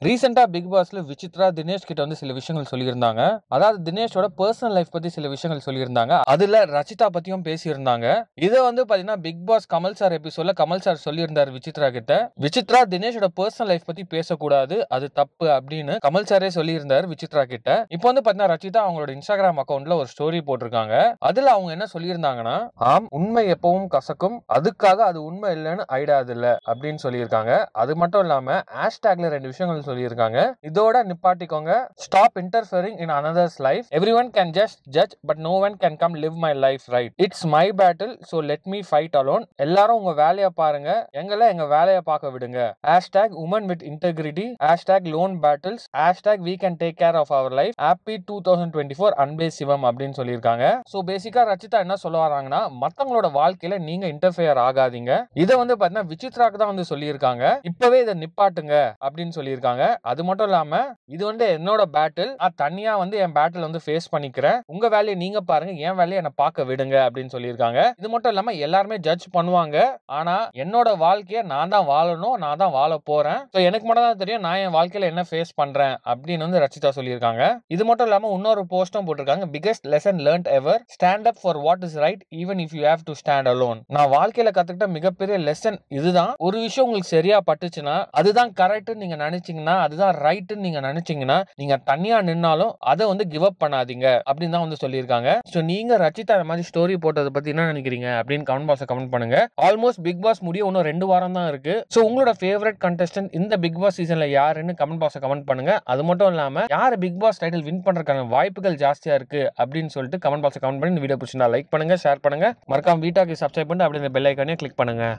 ரீசெண்டா பிக் பாஸ்ல விசித்ரா தினேஷ் கிட்ட வந்து சில விஷயங்கள் சொல்லியிருந்தாங்க. அதாவது தினேஷோட பர்சனல் லைஃப் பத்தி சில விஷயங்கள் சொல்லியிருந்தாங்க. அதுல ரச்சிதா பத்தியும் பேசியிருந்தாங்க. இதை வந்து பாத்தீங்கன்னா பிக் பாஸ் கமல் சார் எபிசோட்ல கமல் சார் சொல்லியிருந்தாரு விசித்ரா கிட்ட. விசித்ரா தினேஷோட பர்சனல் லைஃப் பத்தி பேசக்கூடாது, அது தப்பு அப்படின்னு கமல் சாரே சொல்லியிருந்தாரு விசித்ரா கிட்ட. இப்போ வந்து பாத்தீங்கன்னா ரச்சிதா அவங்களோட இன்ஸ்டாகிராம் அக்கௌண்ட்ல ஒரு ஸ்டோரி போட்டிருக்காங்க. அதுல அவங்க என்ன சொல்லியிருந்தாங்கன்னா, ஆம் உண்மை எப்பவும் கசக்கும், அதுக்காக அது உண்மை இல்லைன்னு ஆயிடாது இல்ல அப்படின்னு சொல்லியிருக்காங்க. அது மட்டும் இல்லாம ஹேஷ்டேக்ல 2 விஷயங்கள் சொல்லியிருக்காங்க. இதோட நிப்பாட்டிக்கோங்க. Stop interfering in another's life. Everyone can just judge but no one can come live my life right. It's my battle so let me fight alone. எல்லாரும் உங்க வேலைய பாருங்க, எங்க வேலைய பார்க்க விடுங்க. #women with integrity, #lone battles, #we can take care of our life. Happy 2024 அன்பே சிவம் அப்படின்னு சொல்லியிருக்காங்க. ஸோ பேசிக்கா ரச்சிதா என்ன சொல்ல வராங்கன்னா, மத்தவங்களோட வாழ்க்கையில நீங்க இன்டர்ஃபியர் ஆகாதீங்க. இதை வந்து பாத்தீங்கன்னா விசித்ராக்கு தான் வந்து சொல்லியிருக்காங்க. இப்பவே இதை நிப்பாட்டுங்க அப்படின்னு சொல்லியிருக்காங்க. அது மட்டும் இல்லாம இது வந்து என்னோட பேட்டில், நான் தனியா வந்து என் பேட்டில் வந்து ஃபேஸ் பண்ணிக்கிறேன், உங்க வேலையை நீங்க பாருங்க, என் வேலையை என்ன பார்க்க விடுங்க அப்படின்னு சொல்லியிருக்காங்க. இது மட்டும் இல்லாம எல்லாருமே ஜட்ஜ் பண்ணுவாங்க, ஆனா என்னோட வாழ்க்கையை நான் தான் வாழணும், நான் தான் வாழ போறேன். ஸோ எனக்கு மட்டும் தான் தெரியும் நான் என் வாழ்க்கையில என்ன ஃபேஸ் பண்றேன் அப்படின்னு வந்து ரச்சிதா சொல்லியிருக்காங்க. இது மட்டும் இல்லாம இன்னொரு போஸ்டும் போட்டிருக்காங்க. Biggest lesson learnt ever, stand up for what is right even if you have to stand alone. நான் வாழ்க்கையில கத்துக்கிட்ட மிகப்பெரிய லெசன் இதுதான். ஒரு விஷயம் உங்களுக்கு சரியா பட்டுச்சுன்னா அதுதான் கரெக்ட் நீங்க நினைச்சீங்கன்னா, அதுதான் ரைட் நீங்க நினைச்சீங்கன்னா, நீங்க தனியா நின்னாலும் அதை வந்து கிவ் அப் பண்ணாதீங்க அப்படின்னு தான் வந்து சொல்லியிருக்காங்க. சோ நீங்க ரச்சிதா இந்த மாதிரி ஸ்டோரி போட்டதை பத்தி என்ன நினைக்கிறீங்க அப்படின்னு கமெண்ட் பாக்ஸ்ல கமெண்ட் பண்ணுங்க. ஆல்மோஸ்ட் பிக் பாஸ் முடிய இன்னும் 2 வாரம் தான் இருக்கு. சோ உங்களோட ஃபேவரட் கண்டெஸ்டன்ட் இந்த பிக் பாஸ் சீசன்ல யாருன்னு கமெண்ட் பாக்ஸ்ல கமெண்ட் பண்ணுங்க. அது மட்டும் இல்லாம யார் பிக் பாஸ் டைட்டில் வின் பண்றதுக்கான வாய்ப்புகள் ஜாஸ்தியா இருக்கு அப்படின்னு சொல்லிட்டு கமெண்ட் பாக்ஸ்ல கமெண்ட் பண்ணி இந்த வீடியோ பிடிச்சிருந்தா லைக் பண்ணுங்க, ஷேர் பண்ணுங்க, மறக்காம வீட்டாக்கு சப்ஸ்கிரைப் பண்ணி அப்படியே இந்த பெல் ஐகானையும் கிளிக் பண்ணுங்க.